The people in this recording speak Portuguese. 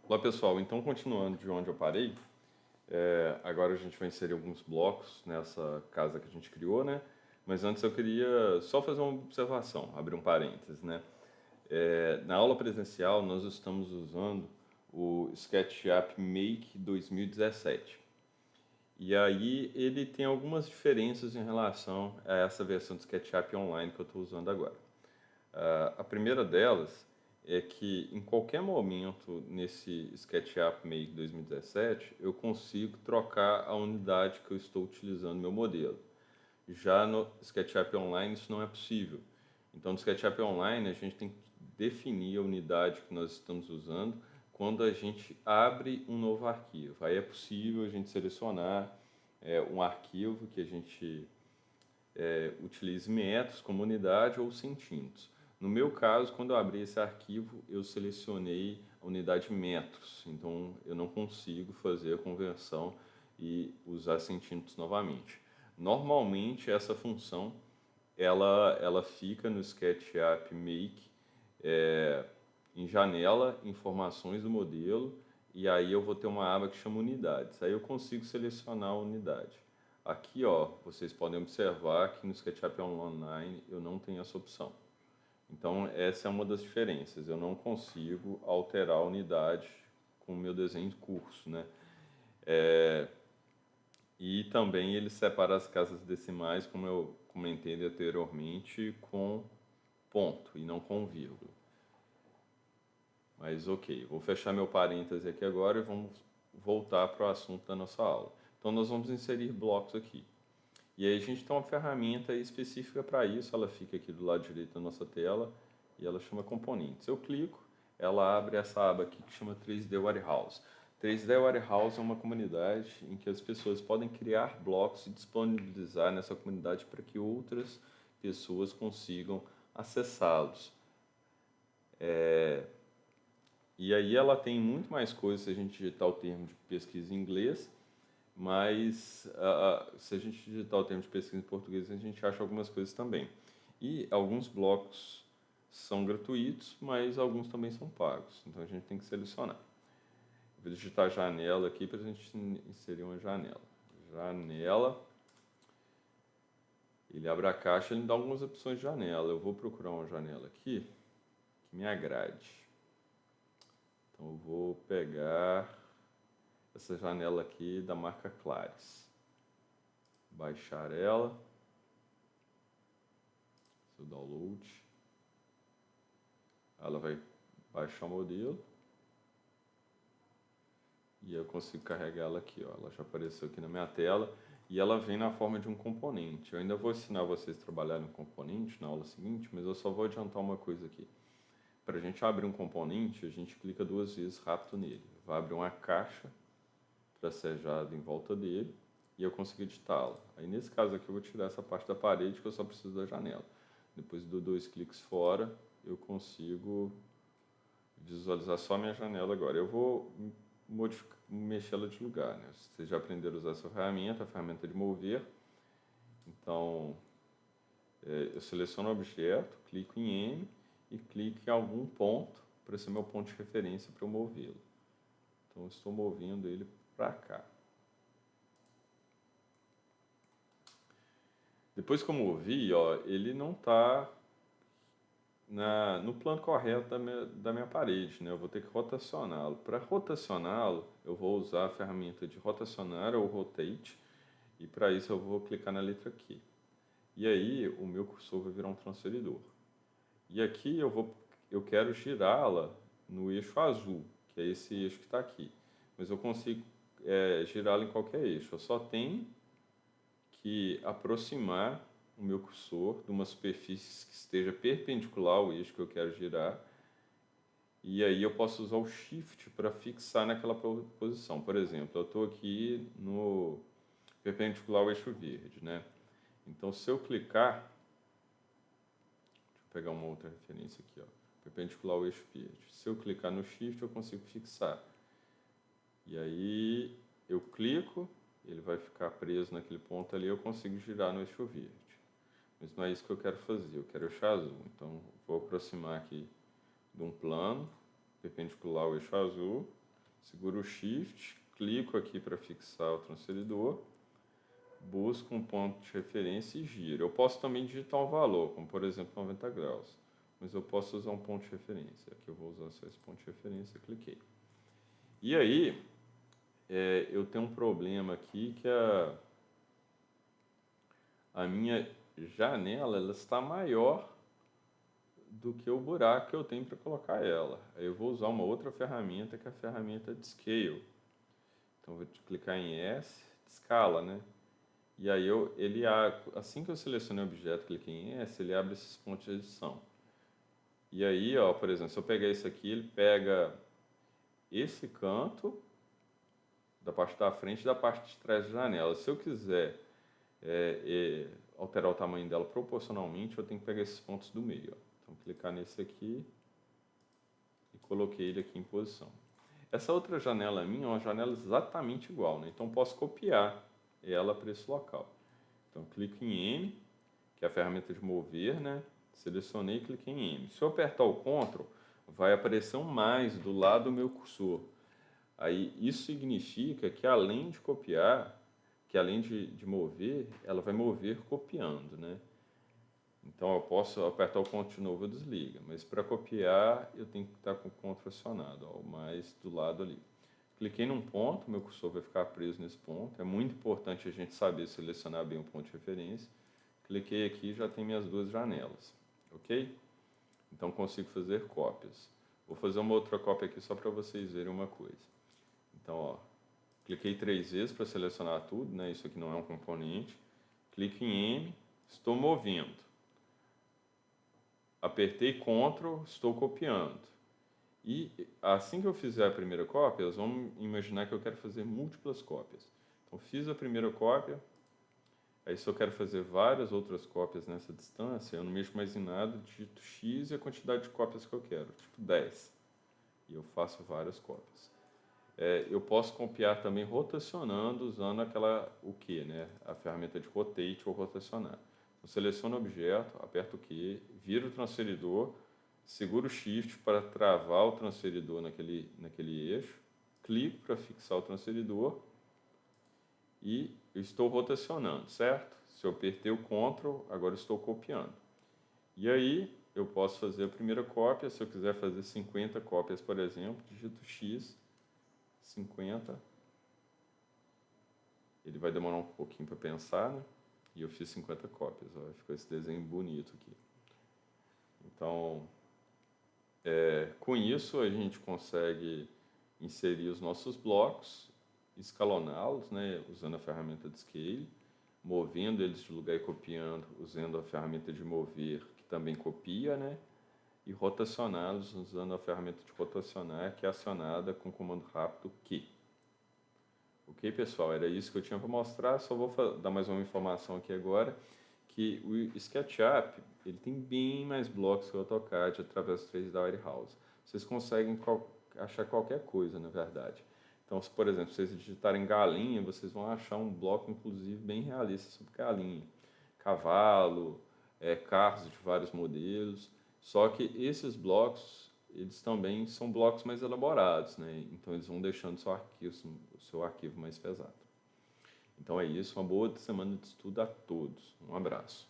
Olá pessoal, então continuando de onde eu parei, agora a gente vai inserir alguns blocos nessa casa que a gente criou, né? Mas antes eu queria só fazer uma observação, abrir um parênteses, né? Na aula presencial nós estamos usando o SketchUp Make 2017. E aí ele tem algumas diferenças em relação a essa versão do SketchUp Online que eu estou usando agora. A primeira delas é que em qualquer momento nesse SketchUp Make 2017 eu consigo trocar a unidade que eu estou utilizando no meu modelo. Já no SketchUp Online isso não é possível. Então no SketchUp Online a gente tem que definir a unidade que nós estamos usando quando a gente abre um novo arquivo. Aí é possível a gente selecionar um arquivo que a gente utilize metros como unidade ou centímetros. No meu caso, quando eu abri esse arquivo, eu selecionei a unidade metros, então eu não consigo fazer a conversão e usar centímetros novamente. Normalmente essa função ela fica no SketchUp Make em janela, informações do modelo, e aí eu vou ter uma aba que chama unidades. Aí eu consigo selecionar a unidade. Aqui, ó, vocês podem observar que no SketchUp Online eu não tenho essa opção. Então, essa é uma das diferenças. Eu não consigo alterar a unidade com o meu desenho de curso, né? E também ele separa as casas decimais, como eu comentei anteriormente, com ponto e não com vírgula. Mas ok, vou fechar meu parêntese aqui agora e vamos voltar para o assunto da nossa aula. Então nós vamos inserir blocos aqui. E aí a gente tem uma ferramenta específica para isso, ela fica aqui do lado direito da nossa tela e ela chama componentes. Eu clico, ela abre essa aba aqui que chama 3D Warehouse. 3D Warehouse é uma comunidade em que as pessoas podem criar blocos e disponibilizar nessa comunidade para que outras pessoas consigam acessá-los. E aí ela tem muito mais coisas se a gente digitar o termo de pesquisa em inglês, mas se a gente digitar o termo de pesquisa em português, a gente acha algumas coisas também. E alguns blocos são gratuitos, mas alguns também são pagos, então a gente tem que selecionar. Vou digitar janela aqui para a gente inserir uma janela. Janela, ele abre a caixa, ele me dá algumas opções de janela. Eu vou procurar uma janela aqui que me agrade. Então eu vou pegar essa janela aqui da marca Claris. Baixar ela. Seu download. Ela vai baixar o modelo. E eu consigo carregar ela aqui, ó. Ela já apareceu aqui na minha tela. E ela vem na forma de um componente. Eu ainda vou ensinar vocês a trabalhar no componente na aula seguinte, mas eu só vou adiantar uma coisa aqui. Para a gente abrir um componente, a gente clica 2 vezes rápido nele. Vai abrir uma caixa tracejada em volta dele e eu consigo editá-la. Aí nesse caso aqui eu vou tirar essa parte da parede que eu só preciso da janela. Depois de 2 cliques fora, eu consigo visualizar só a minha janela agora. Eu vou mexê-la de lugar, né? Vocês já aprenderam a usar essa ferramenta, a ferramenta de mover. Então, eu seleciono o objeto, clico em M e clico em algum ponto para ser meu ponto de referência para eu movê-lo. Então, eu estou movendo ele para cá. Depois que eu movi, ó, ele não está no plano correto da minha parede, né? Eu vou ter que rotacioná-lo. Para rotacioná-lo, eu vou usar a ferramenta de rotacionar ou rotate, e para isso eu vou clicar na letra Q. E aí o meu cursor vai virar um transferidor. E aqui eu quero girá-la no eixo azul, que é esse eixo que está aqui. Mas eu consigo girá-la em qualquer eixo. Eu só tenho que aproximar o meu cursor de uma superfície que esteja perpendicular ao eixo que eu quero girar. E aí eu posso usar o Shift para fixar naquela posição. Por exemplo, eu estou aqui no perpendicular ao eixo verde, né? Então, se eu clicar, deixa eu pegar uma outra referência aqui, ó, perpendicular ao eixo verde. Se eu clicar no Shift, eu consigo fixar. E aí eu clico, ele vai ficar preso naquele ponto ali, eu consigo girar no eixo verde. Mas não é isso que eu quero fazer, eu quero eixo azul. Então, vou aproximar aqui de um plano, perpendicular ao eixo azul, seguro o Shift, clico aqui para fixar o transferidor, busco um ponto de referência e giro. Eu posso também digitar um valor, como por exemplo 90 graus, mas eu posso usar um ponto de referência. Aqui eu vou usar só esse ponto de referência, cliquei. E aí, eu tenho um problema aqui que a minha janela ela está maior do que o buraco que eu tenho para colocar ela. Aí eu vou usar uma outra ferramenta, que é a ferramenta de Scale. Então, vou clicar em S, de escala, né? E aí, assim que eu selecionei o objeto, cliquei em S, ele abre esses pontos de edição. E aí, ó, por exemplo, se eu pegar isso aqui, ele pega esse canto da parte da frente e da parte de trás da janela. Se eu quiser alterar o tamanho dela proporcionalmente, eu tenho que pegar esses pontos do meio. Ó. Então, clicar nesse aqui e coloquei ele aqui em posição. Essa outra janela minha é uma janela exatamente igual, né? Então, posso copiar ela para esse local. Então, clico em M, que é a ferramenta de mover, né? Selecionei e cliquei em M. Se eu apertar o Ctrl, vai aparecer um mais do lado do meu cursor. Aí, isso significa que além de copiar, que além de mover, ela vai mover copiando, né? Então, eu posso apertar o Ctrl de novo e desliga, mas para copiar, eu tenho que estar com o Ctrl acionado, ó, o mais do lado ali. Cliquei num ponto, meu cursor vai ficar preso nesse ponto. É muito importante a gente saber selecionar bem o ponto de referência. Cliquei aqui e já tem minhas duas janelas, ok? Então, consigo fazer cópias. Vou fazer uma outra cópia aqui só para vocês verem uma coisa. Então, ó, cliquei 3 vezes para selecionar tudo, né? Isso aqui não é um componente. Clique em M, estou movendo. Apertei Ctrl, estou copiando. E assim que eu fizer a primeira cópia, vamos imaginar que eu quero fazer múltiplas cópias. Então, fiz a primeira cópia. Aí, se eu quero fazer várias outras cópias nessa distância, eu não mexo mais em nada, digito X e a quantidade de cópias que eu quero, tipo 10. E eu faço várias cópias. Eu posso copiar também rotacionando, usando o Q, né? A ferramenta de Rotate ou rotacionar. Eu seleciono o objeto, aperto o Q, viro o transferidor, seguro o Shift para travar o transferidor naquele eixo, clico para fixar o transferidor e eu estou rotacionando, certo? Se eu apertei o Ctrl, agora estou copiando. E aí, eu posso fazer a primeira cópia. Se eu quiser fazer 50 cópias, por exemplo, digito X, 50. Ele vai demorar um pouquinho para pensar, né? E eu fiz 50 cópias. Ó, ficou esse desenho bonito aqui. Então, com isso, a gente consegue inserir os nossos blocos, escaloná-los, né, usando a ferramenta de Scale, movendo eles de lugar e copiando, usando a ferramenta de mover, que também copia, né, e rotacioná-los usando a ferramenta de rotacionar, que é acionada com o comando rápido Q. Ok, pessoal? Era isso que eu tinha para mostrar. Só vou dar mais uma informação aqui agora, que o SketchUp ele tem bem mais blocos que o AutoCAD através do 3D Warehouse. Vocês conseguem achar qualquer coisa, na verdade. Então, se, por exemplo, vocês digitarem galinha, vocês vão achar um bloco, inclusive, bem realista sobre galinha. Cavalo, carros de vários modelos. Só que esses blocos, eles também são blocos mais elaborados, né? Então, eles vão deixando o seu arquivo mais pesado. Então, é isso. Uma boa semana de estudo a todos. Um abraço.